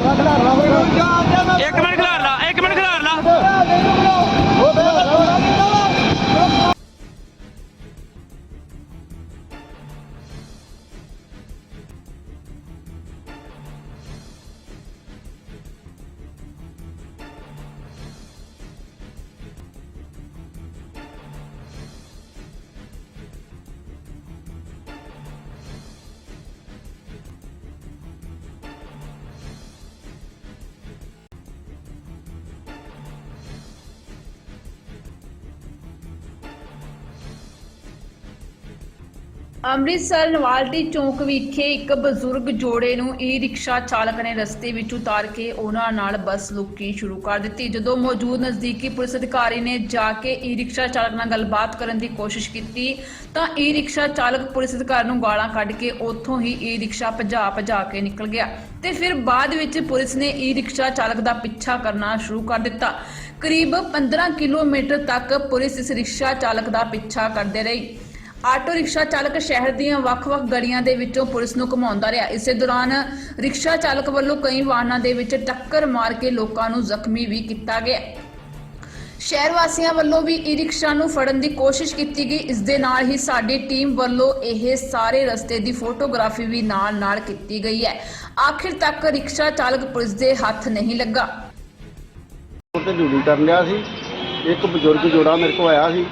एक मिनट खिलार ला, एक मिनट खिलार ला। ਅੰਮ੍ਰਿਤਸਰ ਨਵਾਲਟੀ ਚੌਂਕ ਵਿਖੇ ਇੱਕ ਬਜ਼ੁਰਗ ਜੋੜੇ ਨੂੰ ਈ-ਰਿਕਸ਼ਾ ਚਾਲਕ ਨੇ ਰਸਤੇ ਵਿੱਚ ਉਤਾਰ ਕੇ ਉਹਨਾਂ ਨਾਲ ਬੱਸ ਲੁੱਕੀ ਸ਼ੁਰੂ ਕਰ ਦਿੱਤੀ। ਜਦੋਂ ਮੌਜੂਦ ਨਜ਼ਦੀਕੀ ਪੁਲਿਸ ਅਧਿਕਾਰੀ ਨੇ ਜਾ ਕੇ ਈ-ਰਿਕਸ਼ਾ ਚਾਲਕ ਨਾਲ ਗੱਲਬਾਤ ਕਰਨ ਦੀ ਕੋਸ਼ਿਸ਼ ਕੀਤੀ ਤਾਂ ਈ-ਰਿਕਸ਼ਾ ਚਾਲਕ ਪੁਲਿਸ ਅਧਿਕਾਰੀ ਨੂੰ ਗਾਲਾਂ ਕੱਢ ਕੇ ਉੱਥੋਂ ਹੀ ਈ-ਰਿਕਸ਼ਾ ਭਜਾ ਕੇ ਨਿਕਲ ਗਿਆ ਤੇ ਫਿਰ ਬਾਅਦ ਵਿੱਚ ਪੁਲਿਸ ਨੇ ਈ-ਰਿਕਸ਼ਾ ਚਾਲਕ ਦਾ ਪਿੱਛਾ ਕਰਨਾ ਸ਼ੁਰੂ ਕਰ ਦਿੱਤਾ। ਕਰੀਬ 15 ਕਿਲੋਮੀਟਰ ਤੱਕ ਪੁਲਿਸ ਇਸ ਰਿਕਸ਼ਾ ਚਾਲਕ ਦਾ ਪਿੱਛਾ ਕਰਦੇ ਰਹੀ। ਆਟੋ ਰਿਕਸ਼ਾ ਚਾਲਕ ਸ਼ਹਿਰ ਦੀਆਂ ਵੱਖ-ਵੱਖ ਗਲੀਆਂ ਦੇ ਵਿੱਚੋਂ ਪੁਲਿਸ ਨੂੰ ਘੁਮਾਉਂਦਾ ਰਿਹਾ। ਇਸੇ ਦੌਰਾਨ ਰਿਕਸ਼ਾ ਚਾਲਕ ਵੱਲੋਂ ਕਈ ਵਾਹਨਾਂ ਦੇ ਵਿੱਚ ਟੱਕਰ ਮਾਰ ਕੇ ਲੋਕਾਂ ਨੂੰ ਜ਼ਖਮੀ ਵੀ ਕੀਤਾ ਗਿਆ। ਸ਼ਹਿਰ ਵਾਸੀਆਂ ਵੱਲੋਂ ਵੀ ਈ-ਰਿਕਸ਼ਾ ਨੂੰ ਫੜਨ ਦੀ ਕੋਸ਼ਿਸ਼ ਕੀਤੀ ਗਈ। ਇਸ ਦੇ ਨਾਲ ਹੀ ਸਾਡੀ ਟੀਮ ਵੱਲੋਂ ਇਹ ਸਾਰੇ ਰਸਤੇ ਦੀ ਫੋਟੋਗ੍ਰਾਫੀ ਵੀ ਨਾਲ-ਨਾਲ ਕੀਤੀ ਗਈ ਹੈ। ਆਖਿਰ ਤੱਕ ਰਿਕਸ਼ਾ ਚਾਲਕ ਪੁਲਿਸ ਦੇ ਹੱਥ ਨਹੀਂ ਲੱਗਾ। ਤੇ ਡਿਊਟੀ ਕਰਨ ਲਿਆ ਸੀ, ਇੱਕ ਬਜ਼ੁਰਗ ਜੋੜਾ ਮੇਰੇ ਕੋਲ ਆਇਆ ਸੀ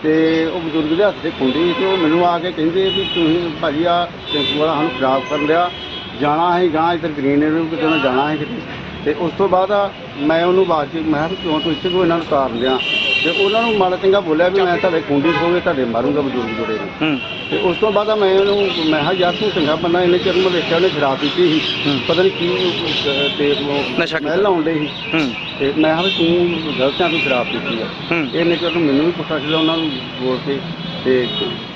ਤੇ ਉਹ ਬਜ਼ੁਰਗ ਦੇ ਹੱਥ 'ਤੇ ਖੁੰਡੀ ਤੇ ਉਹ ਮੈਨੂੰ ਆ ਕੇ ਕਹਿੰਦੇ ਵੀ ਤੁਸੀਂ ਭਾਜੀ ਆ ਟੈਂਪੂ ਵਾਲਾ ਸਾਨੂੰ ਖਰਾਬ ਕਰਨ ਲਿਆ, ਜਾਣਾ ਹੈ ਗਾਂ ਇੱਧਰ ਗ੍ਰੀਨ ਏਰੀਆ ਕਿਤੇ ਨਾ ਜਾਣਾ ਹੈ ਕਿਤੇ। ਤੇ ਉਸ ਤੋਂ ਬਾਅਦ ਮੈਂ ਉਹਨੂੰ ਆਵਾਜ਼ 'ਚ ਮੈਂ ਕਿਹਾ ਕਿਉਂ ਤੂੰ ਇੱਥੇ ਕਿਉਂ ਇਹਨਾਂ ਨੂੰ ਉਤਾਰਨ ਲਿਆ, ਤੇ ਉਹਨਾਂ ਨੂੰ ਮਾੜਾ ਚੰਗਾ ਬੋਲਿਆ ਵੀ ਮੈਂ ਤੁਹਾਡੇ ਖੁੰਡੀ ਖੋਗੇ ਤੁਹਾਡੇ ਮਾਰੂੰਗਾ ਬਜ਼ੁਰਗ ਜੋੜੇ ਨੂੰ। ਤੇ ਉਸ ਤੋਂ ਬਾਅਦ ਮੈਂ ਉਹਨੂੰ ਮੈਂ ਕਿਹਾ ਯਾਰ ਤੂੰ ਚੰਗਾ ਬੰਦਾ, ਇੰਨੇ ਚਿਰ ਨੂੰ ਵੇਖਿਆ ਉਹਨੇ ਸ਼ਰਾਬ ਪੀਤੀ ਸੀ, ਪਤਾ ਨਹੀਂ ਕੀ ਤੇ ਸਮੈਲ ਆਉਣ ਡਈ ਸੀ। ਤੇ ਮੈਂ ਕਿਹਾ ਵੀ ਤੂੰ ਗਲਤ ਆ, ਤੂੰ ਸ਼ਰਾਬ ਪੀਤੀ ਆ। ਇੰਨੇ ਚਿਰ ਨੂੰ ਮੈਨੂੰ ਵੀ ਪੁੱਛਿਆ ਸੀ, ਉਹਨਾਂ ਨੂੰ ਬੋਲ ਕੇ ਤੇ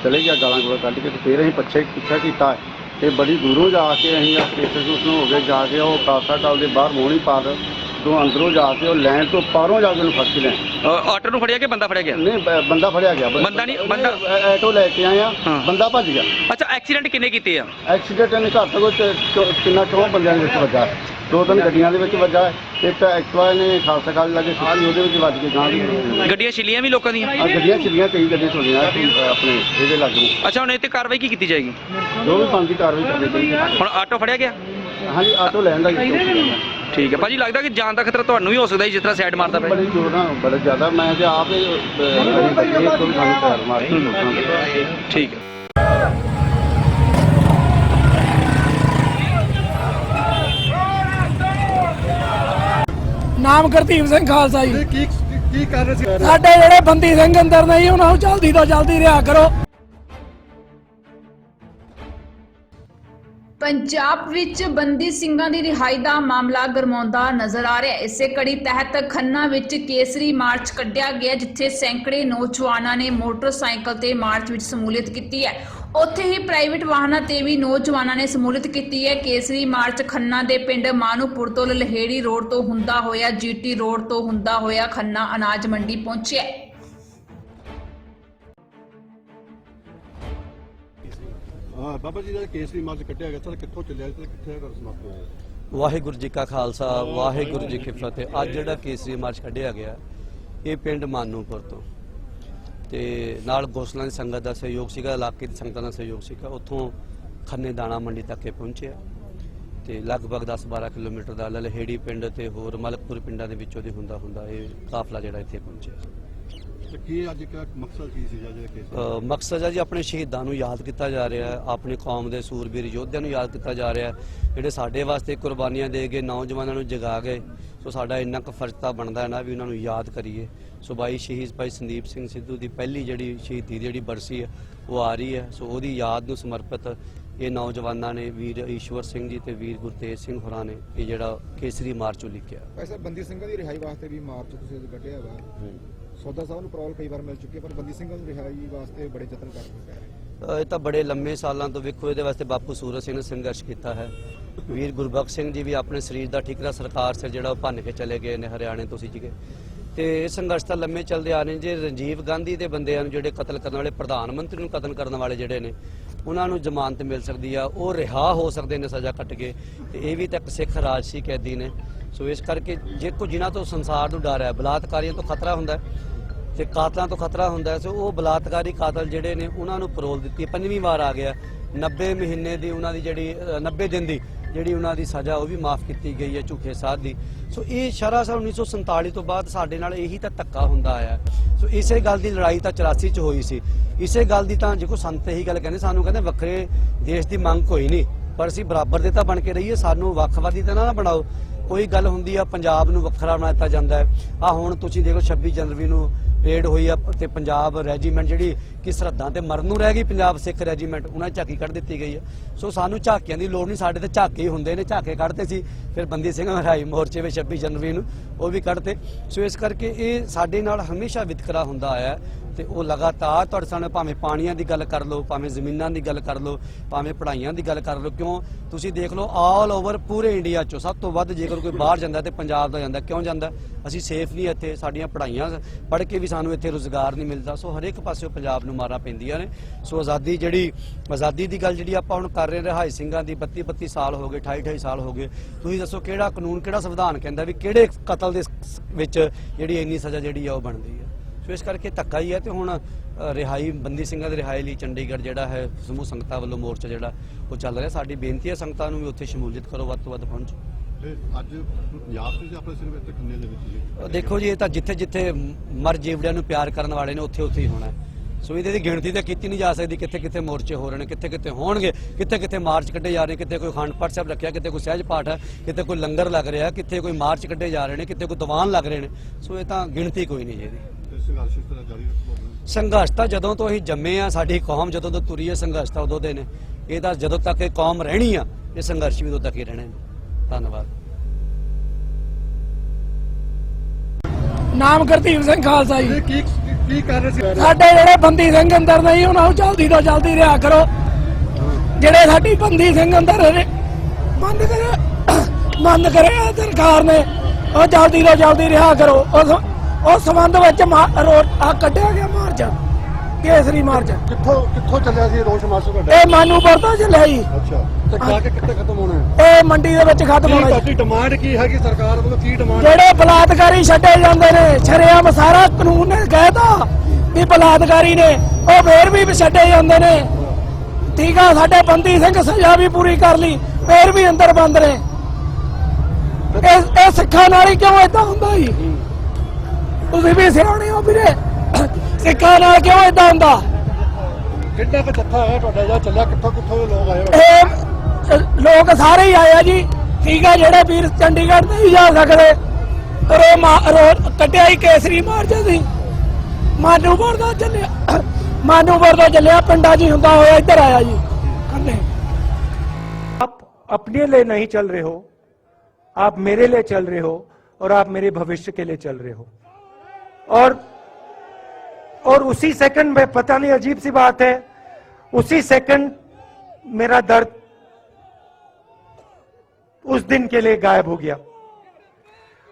ਚਲੇ ਗਿਆ ਗਾਲਾਂ ਗੋਲਾਂ ਕੱਢ ਕੇ। ਤੇ ਫਿਰ ਅਸੀਂ ਪਿੱਛਾ ਕੀਤਾ ਤੇ ਬੜੀ ਦੂਰੋਂ ਜਾ ਕੇ ਅਸੀਂ ਸਟੇਸ਼ਨ ਨੂੰ ਹੋ ਗਏ ਜਾ ਕੇ ਉਹ ਖਾਲਸਾ ਕਾਲ ਦੇ ਬਾਹਰ ਮੋਹਣੀ ਪਾਰ ਤੋਂ ਅੰਦਰੋਂ ਜਾ ਕੇ ਉਹ ਲੈਣ ਤੋਂ ਪਾਰੋਂ ਜਾ ਕੇ ਉਹਨੂੰ ਫੜ ਕੇ ਲੈ ਆਟੋ ਨੂੰ ਫੜਿਆ ਕਿ ਬੰਦਾ ਫੜਿਆ ਗਿਆ? ਨਹੀਂ ਬੰਦਾ ਫੜਿਆ ਗਿਆ। ਬੰਦਾ ਨਹੀਂ, ਬੰਦਾ ਆਟੋ ਲੈ ਕੇ ਆਏ ਆ, ਬੰਦਾ ਭੱਜ ਗਿਆ। ਅੱਛਾ, ਐਕਸੀਡੈਂਟ ਕਿੰਨੇ ਕੀਤੇ ਆ? ਐਕਸੀਡੈਂਟ ਇਹਨੇ ਘੱਟ ਤੋਂ ਘੱਟ ਕਿੰਨਾ 4 ਬੰਦਿਆਂ ਦੇ ਵਿੱਚ ਵੱਜਾ, 2-3 ਗੱਡੀਆਂ ਦੇ ਵਿੱਚ ਵੱਜਾ। ਇੱਕ ਐਕਟਿਵਾ ਨੇ ਖਾਲਸਾ ਕਾਲ ਲਾਗੇ ਸੁੱਟੀ, ਉਹਦੇ ਵਿੱਚ ਵੱਜ ਕੇ ਗਾਂ ਦੀ ਗੱਡੀਆਂ ਛਿੱਲੀਆਂ ਵੀ ਲੋਕਾਂ ਦੀਆਂ? ਗੱਡੀਆਂ ਚੱਲੀਆਂ, ਕਈ ਗੱਡੀਆਂ ਚੱਲੀਆਂ ਆਪਣੇ ਇਹਦੇ ਲਾਗੇ। ਅੱਛਾ, ਹੁਣ ਇਹ ਤੇ ਕਾਰਵਾਈ ਕੀ ਕੀਤੀ ਜਾਏਗੀ? ਜੋ ਵੀ ਬਣਦੀ ਕਾਰਵਾਈ ਕਰਨੀ ਚਾਹੀਦੀ। ਹੁਣ ਆਟੋ ਫੜਿਆ ਗਿਆ? ਹਾਂਜੀ, ਆਟੋ ਲੈਣ ਦਾ ਠੀਕ ਹੈ ਭਾਜੀ, ਲੱਗਦਾ ਕਿ ਜਾਨ ਦਾ ਖਤਰਾ ਤੁਹਾਨੂੰ ਵੀ ਹੋ ਸਕਦਾ ਜਿਸ ਤਰ੍ਹਾਂ ਸਾਈਡ ਮਾਰਦਾ ਪਿਆ? ਬੜੀ ਜ਼ੋਰ ਨਾਲ, ਬੜਾ ਜ਼ਿਆਦਾ। ਮੈਂ ਤੇ ਆਪ ਹੀ ਕੋਈ ਸਾਨੂੰ ਪੈਰ ਮਾਰੀ। ਠੀਕ ਹੈ। ਨਾਮ ਗੁਰਦੀਪ ਸਿੰਘ ਖਾਲਸਾ ਜੀ। ਕੀ ਕਰ ਰਹੇ ਸੀ? ਸਾਡੇ ਜਿਹੜੇ ਬੰਦੀ ਸਿੰਘ ਅੰਦਰ ਨਹੀਂ, ਉਹਨਾਂ ਨੂੰ ਜਲਦੀ ਤੋਂ ਜਲਦੀ ਰਿਹਾ ਕਰੋ। ਪੰਜਾਬ ਵਿੱਚ ਬੰਦੀ ਸਿੰਘਾਂ ਦੀ ਰਿਹਾਈ ਦਾ ਮਾਮਲਾ ਗਰਮਾਉਂਦਾ ਨਜ਼ਰ ਆ ਰਿਹਾ ਹੈ। ਇਸੇ ਕੜੀ ਤਹਿਤ ਖੰਨਾ ਵਿੱਚ ਕੇਸਰੀ ਮਾਰਚ ਕੱਢਿਆ ਗਿਆ, ਜਿੱਥੇ ਸੈਂਕੜੇ ਨੌਜਵਾਨਾਂ ਨੇ ਮੋਟਰਸਾਈਕਲ ਤੇ ਮਾਰਚ ਵਿੱਚ ਸ਼ਮੂਲੀਅਤ ਕੀਤੀ ਹੈ। ਉੱਥੇ ਹੀ ਪ੍ਰਾਈਵੇਟ ਵਾਹਨਾਂ ਤੇ ਵੀ ਨੌਜਵਾਨਾਂ ਨੇ ਸ਼ਮੂਲੀਅਤ ਕੀਤੀ ਹੈ। ਕੇਸਰੀ ਮਾਰਚ ਖੰਨਾ ਦੇ ਪਿੰਡ ਮਾਨੂਪੁਰ ਤੋਂ ਲਲਹੇੜੀ ਰੋਡ ਤੋਂ ਹੁੰਦਾ ਹੋਇਆ ਜੀਟੀ ਰੋਡ ਤੋਂ ਹੁੰਦਾ ਹੋਇਆ ਖੰਨਾ ਅਨਾਜ ਮੰਡੀ ਪਹੁੰਚਿਆ। ਬਾਬਾ ਜੀ ਦਾ ਕੇਸਰੀ ਮਾਰਚ ਕੱਢਿਆ ਗਿਆ, ਸਰ ਕਿੱਥੋਂ ਚੱਲਿਆ ਤੇ ਕਿੱਥੇ ਸਮਾਪਤ ਹੋਇਆ? ਵਾਹਿਗੁਰੂ ਜੀ ਕਾ ਖਾਲਸਾ, ਵਾਹਿਗੁਰੂ ਜੀ ਕੀ ਫਤਿਹ। ਅੱਜ ਜਿਹੜਾ ਕੇਸਰੀ ਮਾਰਚ ਕੱਢਿਆ ਗਿਆ, ਇਹ ਪਿੰਡ ਮਾਨੂਪੁਰ ਤੋਂ ਤੇ ਨਾਲ ਗੋਸਲਾਂ ਦੀ ਸੰਗਤ ਦਾ ਸਹਿਯੋਗ ਸੀਗਾ, ਇਲਾਕੇ ਦੀ ਸੰਗਤਾਂ ਦਾ ਸਹਿਯੋਗ ਸੀਗਾ। ਉੱਥੋਂ ਖੰਨੇ ਦਾਣਾ ਮੰਡੀ ਤੱਕ ਇਹ ਪਹੁੰਚਿਆ ਤੇ ਲਗਭਗ 10-12 ਕਿਲੋਮੀਟਰ ਦਾ ਲਲਹੇੜੀ ਪਿੰਡ ਤੇ ਹੋਰ ਮਲਕਪੁਰ ਪਿੰਡਾਂ ਦੇ ਵਿੱਚੋਂ ਦੀ ਹੁੰਦਾ ਇਹ ਕਾਫਲਾ ਜਿਹੜਾ ਇੱਥੇ ਪਹੁੰਚਿਆ। ਕੀ ਅੱਜ ਦਾ ਮਕਸਦ ਕੀ ਸੀ ਜਿਹੜਾ ਕੇਸ? ਮਕਸਦ ਹੈ ਜੀ, ਆਪਣੇ ਸ਼ਹੀਦਾਂ ਨੂੰ ਯਾਦ ਕੀਤਾ ਜਾ ਰਿਹਾ ਹੈ, ਆਪਣੀ ਕੌਮ ਦੇ ਸੂਰਬੀਰ ਯੋਧਿਆਂ ਨੂੰ ਯਾਦ ਕੀਤਾ ਜਾ ਰਿਹਾ, ਜਿਹੜੇ ਸਾਡੇ ਵਾਸਤੇ ਕੁਰਬਾਨੀਆਂ ਦੇ ਗਏ, ਨੌਜਵਾਨਾਂ ਨੂੰ ਜਗਾ ਗਏ। ਸੋ ਸਾਡਾ ਇੰਨਾ ਕੁ ਫਰਜ਼ ਤਾਂ ਬਣਦਾ ਹੈ ਨਾ ਵੀ ਉਹਨਾਂ ਨੂੰ ਯਾਦ ਕਰੀਏ। ਸੋ ਬਾਈ ਸ਼ਹੀਦ ਭਾਈ ਸੰਦੀਪ ਸਿੰਘ ਸਿੱਧੂ ਦੀ ਪਹਿਲੀ ਜਿਹੜੀ ਸ਼ਹੀਦੀ ਦੀ ਜਿਹੜੀ ਬਰਸੀ ਹੈ ਉਹ ਆ ਰਹੀ ਹੈ। ਸੋ ਉਹਦੀ ਯਾਦ ਨੂੰ ਸਮਰਪਿਤ ਇਹ ਨੌਜਵਾਨਾਂ ਨੇ, ਵੀਰ ਈਸ਼ਵਰ ਸਿੰਘ ਜੀ ਤੇ ਵੀਰ ਗੁਰਤੇਜ ਸਿੰਘ ਹੋਰਾਂ ਨੇ ਇਹ ਜਿਹੜਾ ਕੇਸਰੀ ਮਾਰਚ ਲਿਖਿਆ। ਵੈਸੇ ਬੰਦੀ ਸਿੰਘਾਂ ਦੀ ਰਿਹਾਈ ਵਾਸਤੇ ਵੀ ਮਾਰਚ ਤੁਸੀਂ ਕੱਢਿਆ ਵਾ। ਸੌਦਾ ਸਾਹਿਬ ਨੂੰ ਪ੍ਰੋਬਲਮ ਕਈ ਵਾਰ ਮਿਲ ਚੁੱਕੀ ਹੈ, ਪਰ ਬੰਦੀ ਸਿੰਘਾਂ ਨੂੰ ਰਿਹਾਈ ਵਾਸਤੇ ਬੜੇ ਯਤਨ ਕਰਦੇ ਪੈ ਰਹੇ। ਇਹ ਤਾਂ ਬੜੇ ਲੰਮੇ ਸਾਲਾਂ ਤੋਂ ਵੇਖੋ, ਇਹਦੇ ਵਾਸਤੇ ਬਾਪੂ ਸੂਰਤ ਸਿੰਘ ਨੇ ਸੰਘਰਸ਼ ਕੀਤਾ ਹੈ। ਵੀਰ ਗੁਰਬਖਸ਼ ਸਿੰਘ ਜੀ ਵੀ ਆਪਣੇ ਸਰੀਰ ਦਾ ਠਿਕਰਾ ਸਰਕਾਰ ਸਿਰ ਜਿਹੜਾ ਉਹ ਭੰਨ ਕੇ ਚਲੇ ਗਏ ਨੇ, ਹਰਿਆਣੇ ਤੋਂ ਸੀਗੇ। ਤੇ ਇਹ ਸੰਘਰਸ਼ ਤਾਂ ਲੰਮੇ ਚੱਲਦੇ ਆ ਰਹੇ। ਜੇ ਰਾਜੀਵ ਗਾਂਧੀ ਦੇ ਬੰਦਿਆਂ ਨੂੰ ਜਿਹੜੇ ਕਤਲ ਕਰਨ ਵਾਲੇ, ਪ੍ਰਧਾਨ ਮੰਤਰੀ ਨੂੰ ਕਤਲ ਕਰਨ ਵਾਲੇ ਜਿਹੜੇ ਨੇ, ਉਹਨਾਂ ਨੂੰ ਜ਼ਮਾਨਤ ਮਿਲ ਸਕਦੀ ਆ, ਉਹ ਰਿਹਾ ਹੋ ਸਕਦੇ ਨੇ ਸਜ਼ਾ ਕੱਟ ਕੇ। ਤੇ ਇਹ ਵੀ ਤਾਂ ਇੱਕ ਸਿੱਖ ਰਾਜਸੀ ਕੈਦੀ ਨੇ। ਸੋ ਇਸ ਕਰਕੇ ਜੇ ਕੋਈ ਜਿਨ੍ਹਾਂ ਤੋਂ ਸੰਸਾਰ ਨੂੰ ਡਰ ਹੈ, ਬਲਾਤਕਾਰੀਆਂ ਤੋਂ ਖਤਰਾ ਹੁੰਦਾ ਤੇ ਕਾਤਲਾਂ ਤੋਂ ਖਤਰਾ ਹੁੰਦਾ। ਸੋ ਉਹ ਬਲਾਤਕਾਰੀ ਕਾਤਲ ਜਿਹੜੇ ਨੇ ਉਹਨਾਂ ਨੂੰ ਪਰੋਲ ਦਿੱਤੀ, 5ਵੀਂ ਵਾਰ ਆ ਗਿਆ। 90 ਮਹੀਨੇ ਦੀ ਉਹਨਾਂ ਦੀ ਜਿਹੜੀ 90 ਦਿਨ ਦੀ ਜਿਹੜੀ ਉਹਨਾਂ ਦੀ ਸਜ਼ਾ ਉਹ ਵੀ ਮਾਫ ਕੀਤੀ ਗਈ ਹੈ ਝੂਠੇ ਸਾਧ ਦੀ। ਸੋ ਇਹ ਸ਼ਰਾਸਰ 1947 ਤੋਂ ਬਾਅਦ ਸਾਡੇ ਨਾਲ ਇਹੀ ਤਾਂ ਧੱਕਾ ਹੁੰਦਾ ਆਇਆ। ਸੋ ਇਸੇ ਗੱਲ ਦੀ ਲੜਾਈ ਤਾਂ 84 ਚ ਹੋਈ ਸੀ। ਇਸੇ ਗੱਲ ਦੀ ਤਾਂ ਦੇਖੋ ਸੰਤ ਇਹੀ ਗੱਲ ਕਹਿੰਦੇ, ਸਾਨੂੰ ਕਹਿੰਦੇ ਵੱਖਰੇ ਦੇਸ਼ ਦੀ ਮੰਗ ਕੋਈ ਨਹੀਂ, ਪਰ ਅਸੀਂ ਬਰਾਬਰ ਦੇ ਤਾਂ ਬਣ ਕੇ ਰਹੀਏ, ਸਾਨੂੰ ਵੱਖਵਾਦੀ ਤਾਂ ਨਾ ਬਣਾਓ। ਕੋਈ ਗੱਲ ਹੁੰਦੀ ਆ ਪੰਜਾਬ ਨੂੰ ਵੱਖਰਾ ਬਣਾ ਦਿੱਤਾ ਜਾਂਦਾ ਹੈ। ਆ ਹੁਣ ਤੁਸੀਂ ਦੇਖੋ 26 ਜਨਵਰੀ ਨੂੰ ਪਰੇਡ ਹੋਈ ਆ ਤੇ ਪੰਜਾਬ ਰੈਜੀਮੈਂਟ ਜਿਹੜੀ ਕਿ ਸਰਹੱਦਾਂ ਤੇ ਮਰਨ ਨੂੰ ਰਹਿ ਗਈ, ਪੰਜਾਬ ਸਿੱਖ ਰੈਜੀਮੈਂਟ, ਉਹਨਾਂ ਦੀ ਝਾਕੀ ਕੱਢ ਦਿੱਤੀ ਗਈ ਹੈ। ਸੋ ਸਾਨੂੰ ਝਾਕੀਆਂ ਦੀ ਲੋੜ ਨਹੀਂ, ਸਾਡੇ ਤੇ ਝਾਕੇ ਹੁੰਦੇ ਨੇ, ਝਾਕੇ ਕੱਢਦੇ ਸੀ। ਫਿਰ ਬੰਦੀ ਸਿੰਘ ਮਹਾਰਾਜ ਮੋਰਚੇ ਵਿੱਚ 26 ਜਨਵਰੀ ਨੂੰ ਉਹ ਵੀ ਕੱਢਤੇ। ਸੋ ਇਸ ਕਰਕੇ ਇਹ ਸਾਡੇ ਨਾਲ ਹਮੇਸ਼ਾ ਵਿਤਕਰਾ ਹੁੰਦਾ ਆਇਆ ਤੇ ਉਹ ਲਗਾਤਾਰ ਤੁਹਾਡੇ ਸਾਹਮਣੇ, ਭਾਵੇਂ ਪਾਣੀਆਂ ਦੀ ਗੱਲ ਕਰ ਲਓ, ਭਾਵੇਂ ਜ਼ਮੀਨਾਂ ਦੀ ਗੱਲ ਕਰ ਲਓ, ਭਾਵੇਂ ਪੜ੍ਹਾਈਆਂ ਦੀ ਗੱਲ ਕਰ ਲਓ। ਕਿਉਂ ਤੁਸੀਂ ਦੇਖ ਲਓ ਆਲ ਓਵਰ ਪੂਰੇ ਇੰਡੀਆ 'ਚੋਂ ਸਭ ਤੋਂ ਵੱਧ ਜੇਕਰ ਕੋਈ ਬਾਹਰ ਜਾਂਦਾ ਤੇ ਪੰਜਾਬ ਦਾ ਜਾਂਦਾ। ਕਿਉਂ ਜਾਂਦਾ? ਅਸੀਂ ਸੇਫ ਨਹੀਂ ਇੱਥੇ, ਸਾਡੀਆਂ ਪੜ੍ਹਾਈਆਂ ਪੜ੍ਹ ਕੇ ਵੀ ਸਾਨੂੰ ਇੱਥੇ ਰੁਜ਼ਗਾਰ ਨਹੀਂ ਮਿਲਦਾ। ਸੋ ਹਰੇਕ ਪਾਸਿਓਂ ਪੰਜਾਬ ਨੂੰ ਮਾਰਾਂ ਪੈਂਦੀਆਂ ਨੇ। ਸੋ ਆਜ਼ਾਦੀ ਦੀ ਗੱਲ ਜਿਹੜੀ ਆਪਾਂ ਹੁਣ ਕਰ ਰਹੇ, ਰਿਹਾਈ ਸਿੰਘਾਂ ਦੀ 32 ਸਾਲ ਹੋ ਗਏ, 28 ਸਾਲ ਹੋ ਗਏ। ਤੁਸੀਂ ਦੱਸੋ ਕਿਹੜਾ ਕਾਨੂੰਨ, ਕਿਹੜਾ ਸੰਵਿਧਾਨ ਕਹਿੰਦਾ ਵੀ ਕਿਹੜੇ ਕਤਲ ਦੇ ਵਿੱਚ ਜਿਹੜੀ ਇੰਨੀ ਸਜ਼ਾ ਜਿਹੜੀ ਆ ਉਹ ਬਣਦੀ ਹੈ? ਸੋ ਇਸ ਕਰਕੇ ਧੱਕਾ ਹੀ ਹੈ। ਤੇ ਹੁਣ ਰਿਹਾਈ ਬੰਦੀ ਸਿੰਘਾਂ ਦੇ ਰਿਹਾਈ ਲਈ ਚੰਡੀਗੜ੍ਹ ਜਿਹੜਾ ਹੈ ਸਮੂਹ ਸੰਗਤਾਂ ਵੱਲੋਂ ਮੋਰਚਾ ਜਿਹੜਾ ਉਹ ਚੱਲ ਰਿਹਾ। ਸਾਡੀ ਬੇਨਤੀ ਹੈ ਸੰਗਤਾਂ ਨੂੰ ਵੀ ਉੱਥੇ ਸ਼ਮੂਲੀਅਤ ਕਰੋ, ਵੱਧ ਤੋਂ ਵੱਧ ਪਹੁੰਚੋ। ਅੱਜ ਪੰਜਾਬ ਦੇ ਆਪਣੇ ਸਿਰ ਵਿੱਚ ਕਿੰਨੇ ਦੇ ਵਿੱਚ ਦੇਖੋ ਜੀ, ਇਹ ਤਾਂ ਜਿੱਥੇ ਜਿੱਥੇ ਮਰ ਜੀਵੜਿਆਂ ਨੂੰ ਪਿਆਰ ਕਰਨ ਵਾਲੇ ਨੇ ਉੱਥੇ ਉੱਥੇ ਹੀ ਹੋਣਾ। ਸੋ ਇਹਦੀ ਗਿਣਤੀ ਤਾਂ ਕੀਤੀ ਨਹੀਂ ਜਾ ਸਕਦੀ, ਕਿੱਥੇ ਕਿੱਥੇ ਮੋਰਚੇ ਹੋ ਰਹੇ ਨੇ, ਕਿੱਥੇ ਕਿੱਥੇ ਹੋਣਗੇ, ਕਿੱਥੇ ਕਿੱਥੇ ਮਾਰਚ ਕੱਢੇ ਜਾ ਰਹੇ ਨੇ, ਕਿੱਥੇ ਕੋਈ ਅਖੰਡ ਪਾਠ ਸਾਹਿਬ ਰੱਖਿਆ, ਕਿੱਥੇ ਕੋਈ ਸਹਿਜ ਪਾਠ ਹੈ, ਕਿੱਥੇ ਕੋਈ ਲੰਗਰ ਲੱਗ ਰਿਹਾ, ਕਿੱਥੇ ਕੋਈ ਮਾਰਚ ਕੱਢੇ ਜਾ ਰਹੇ ਨੇ, ਕਿੱਥੇ ਕੋਈ ਦੀਵਾਨ ਲੱਗ ਰਹੇ ਨੇ। ਸੋ ਇਹ ਤਾਂ ਗਿਣਤੀ ਕੋਈ ਨਹੀਂ ਜੀ ਇਹਦੀ। ਸੰਘਰਸ਼ ਇਸ ਤਰ੍ਹਾਂ ਜਾਰੀ ਰੱਖੋ। ਸੰਘਰਸ਼ ਤਾਂ ਜਦੋਂ ਤੋਂ ਅਸੀਂ ਜੰਮੇ ਆ, ਸਾਡੀ ਕੌਮ ਜਦੋਂ ਤੋਂ ਤੁਰੀ ਹੈ, ਸੰਘਰਸ਼ ਤਾਂ ਉਦੋਂ ਦੇ ਨੇ। ਇਹ ਤਾਂ ਜਦੋਂ ਤੱਕ ਇਹ ਕੌਮ ਰਹਿਣੀ ਆ, ਇਹ ਸੰਘਰਸ਼ ਵੀ ਉਦੋਂ ਤੱਕ ਹੀ ਰਹਿਣੇ ਨੇ। ਧੰਨਵਾਦ। ਨਾਮ ਗੁਰਦੀਪ ਸਿੰਘ ਖਾਲਸਾ ਜੀ। ਕੀ ਕਰ ਰਹੇ ਸੀ? ਸਾਡੇ ਜਿਹੜੇ ਬੰਦੀ ਸਿੰਘ ਅੰਦਰ ਨਹੀਂ, ਉਹਨਾਂ ਨੂੰ ਜਲਦੀ ਤੋਂ ਜਲਦੀ ਰਿਹਾ ਕਰੋ। ਜਿਹੜੇ ਸਾਡੀ ਬੰਦੀ ਸਿੰਘ ਅੰਦਰ ਨੇ ਬੰਦ ਕਰਿਆ ਸਰਕਾਰ ਨੇ, ਉਹ ਜਲਦੀ ਤੋਂ ਜਲਦੀ ਰਿਹਾ ਕਰੋ। ਉਸ ਸੰਬੰਧ ਵਿੱਚ ਕੱਢਿਆ ਗਿਆ ਮਾਰਚ, ਕੇਸਰੀ ਮਾਰਚ। ਕਿੱਥੋਂ ਚੱਲਿਆ ਸੀ ਰੋਸ ਮਾਰਚ ਤੁਹਾਡਾ? ਇਹ ਮਾਨੂਪੁਰ ਤੋਂ ਚੱਲਿਆ ਜੀ। ਅੱਛਾ, ਤੇ ਜਾ ਕੇ ਕਿੱਥੇ ਖਤਮ ਹੋਣਾ ਹੈ? ਇਹ ਮੰਡੀ ਦੇ ਵਿੱਚ ਖਤਮ ਹੋਣਾ ਜੀ। ਤੁਹਾਡੀ ਡਿਮਾਂਡ ਕੀ ਹੈਗੀ ਸਰਕਾਰ ਵੱਲੋਂ? ਕੀ ਡਿਮਾਂਡ? ਜਿਹੜੇ ਬਲਾਤਕਾਰੀ ਛੱਡੇ ਜਾਂਦੇ ਨੇ, ਸ਼ਰੇਆਮ ਸਾਰਾ ਕਾਨੂੰਨ ਨੇ ਕਹਿਤਾ ਵੀ ਬਲਾਤਕਾਰੀ ਨੇ, ਉਹ ਫੇਰ ਵੀ ਛੱਡੇ ਜਾਂਦੇ ਨੇ। ਠੀਕ ਆ, ਸਾਡੇ ਬੰਦੀ ਸਿੰਘ ਸਜ਼ਾ ਵੀ ਪੂਰੀ ਕਰ ਲਈ, ਫੇਰ ਵੀ ਅੰਦਰ ਬੰਦ ਨੇ। ਇਹ ਸਿੱਖਾਂ ਨਾਲ ਹੀ ਕਿਉਂ ਏਦਾਂ ਹੁੰਦਾ ਜੀ? ਤੁਸੀਂ ਵੀ ਸਿਆਣੇ ਹੋ ਵੀਰੇ, ਸਿੱਖਾਂ ਨਾਲ ਕਿਉਂ ਏਦਾਂ ਹੁੰਦਾ? ਕਿੰਨਾ ਕੁ ਜੱਥਾ ਹੈ ਤੁਹਾਡਾ ਜਾਂ ਚੱਲਿਆ? ਕਿੱਥੋਂ ਕਿੱਥੋਂ ਦੇ ਲੋਕ ਆਏ ਹੋਏ? ਇਹ ਲੋਕ ਸਾਰੇ ਹੀ ਆਏ ਆ ਜੀ। ਠੀਕ ਆ, ਜਿਹੜੇ ਵੀਰ ਚੰਡੀਗੜ੍ਹ ਨਹੀਂ ਜਾ ਸਕਦੇ, ਰੋਡ ਕੱਟਿਆ ਹੀ ਕੇਸਰੀ ਮਾਰਚ ਸੀ। ਮਾਨੂਪੁਰ ਤੋਂ ਚੱਲਿਆ, ਪਿੰਡਾਂ ਜੀ ਹੁੰਦਾ ਹੋਇਆ ਇੱਧਰ ਆਇਆ ਜੀ। आप अपने लिए नहीं चल रहे हो, आप मेरे लिए चल रहे हो और आप मेरे भविष्य के लिए चल रहे हो। और उसी सेकंड में, पता नहीं अजीब सी बात है, उसी सेकंड मेरा दर्द उस दिन के लिए गायब हो गया।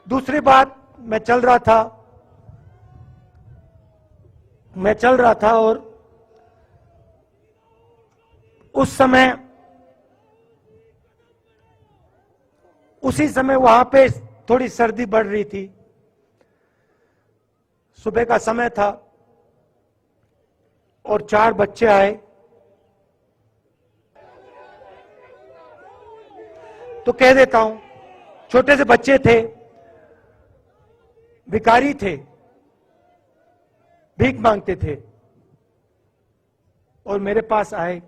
दूसरी बात, मैं चल रहा था और उसी समय वहां पे थोड़ी सर्दी बढ़ रही थी। सुबह का समय था और 4 बच्चे आए। तो कह देता हूं, छोटे से बच्चे थे, भिखारी थे, भीख मांगते थे और मेरे पास आए।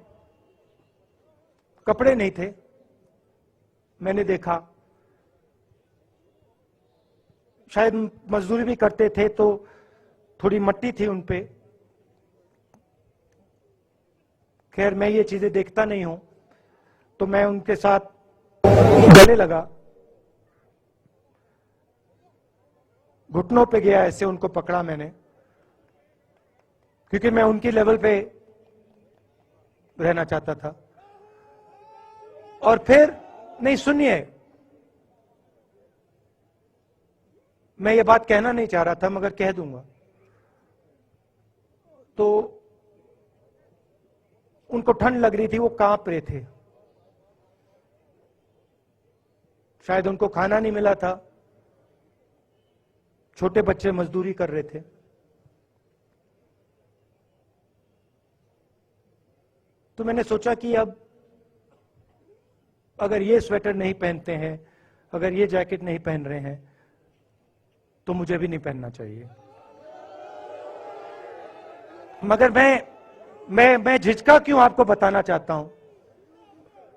कपड़े नहीं थे। मैंने देखा शायद मजदूरी भी करते थे तो थोड़ी मट्टी थी उन पे। खैर, मैं ये चीजें देखता नहीं हूं, तो मैं उनके साथ गले लगा, घुटनों पे गया, ऐसे उनको पकड़ा मैंने, क्योंकि मैं उनकी लेवल पे रहना चाहता था। और फिर, नहीं सुनिए, मैं ये बात कहना नहीं चाह रहा था मगर कह दूंगा। तो उनको ठंड लग रही थी, वो कांप रहे थे। शायद उनको खाना नहीं मिला था, छोटे बच्चे मजदूरी कर रहे थे। तो मैंने सोचा कि अब अगर ये स्वेटर नहीं पहनते हैं, अगर ये जैकेट नहीं पहन रहे हैं, तो मुझे भी नहीं पहनना चाहिए। मगर मैं झिझका क्यों आपको बताना चाहता हूं,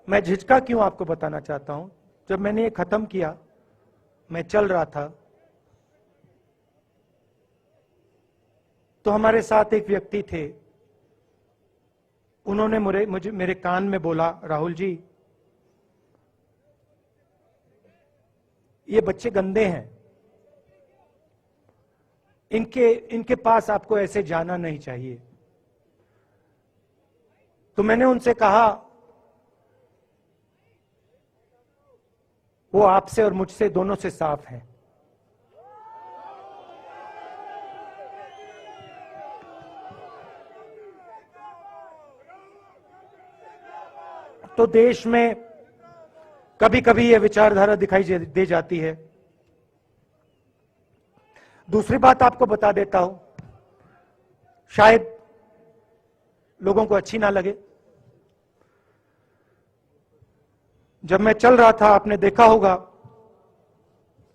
मैं झिझका क्यों आपको बताना चाहता हूं। जब मैंने ये खत्म किया, मैं चल रहा था, तो हमारे साथ एक व्यक्ति थे। उन्होंने मेरे कान में बोला, राहुल जी, ये बच्चे गंदे हैं, इनके पास आपको ऐसे जाना नहीं चाहिए। तो मैंने उनसे कहा, वो आपसे और मुझसे दोनों से साफ है। तो देश में कभी कभी यह विचारधारा दिखाई दे जाती है। दूसरी बात आपको बता देता हूं, शायद लोगों को अच्छी ना लगे। जब मैं चल रहा था, आपने देखा होगा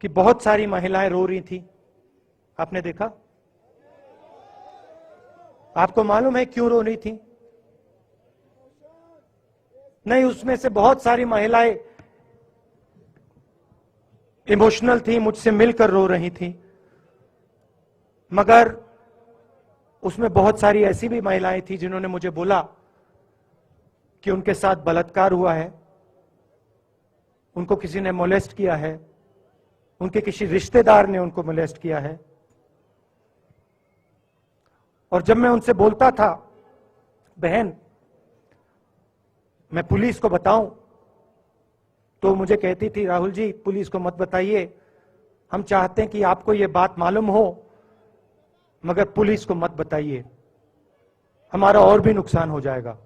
कि बहुत सारी महिलाएं रो रही थी। आपने देखा? आपको मालूम है क्यों रो रही थी? नहीं, उसमें से बहुत सारी महिलाएं इमोशनल थी, मुझसे मिलकर रो रही थी। मगर उसमें बहुत सारी ऐसी भी महिलाएं थी जिन्होंने मुझे बोला कि उनके साथ बलात्कार हुआ है, उनको किसी ने मोलेस्ट किया है, उनके किसी रिश्तेदार ने उनको मोलेस्ट किया है। और जब मैं उनसे बोलता था, बहन मैं पुलिस को बताऊं, तो मुझे कहती थी, राहुल जी पुलिस को मत बताइए, हम चाहते हैं कि आपको यह बात मालूम हो, मगर पुलिस को मत बताइए, हमारा और भी नुकसान हो जाएगा।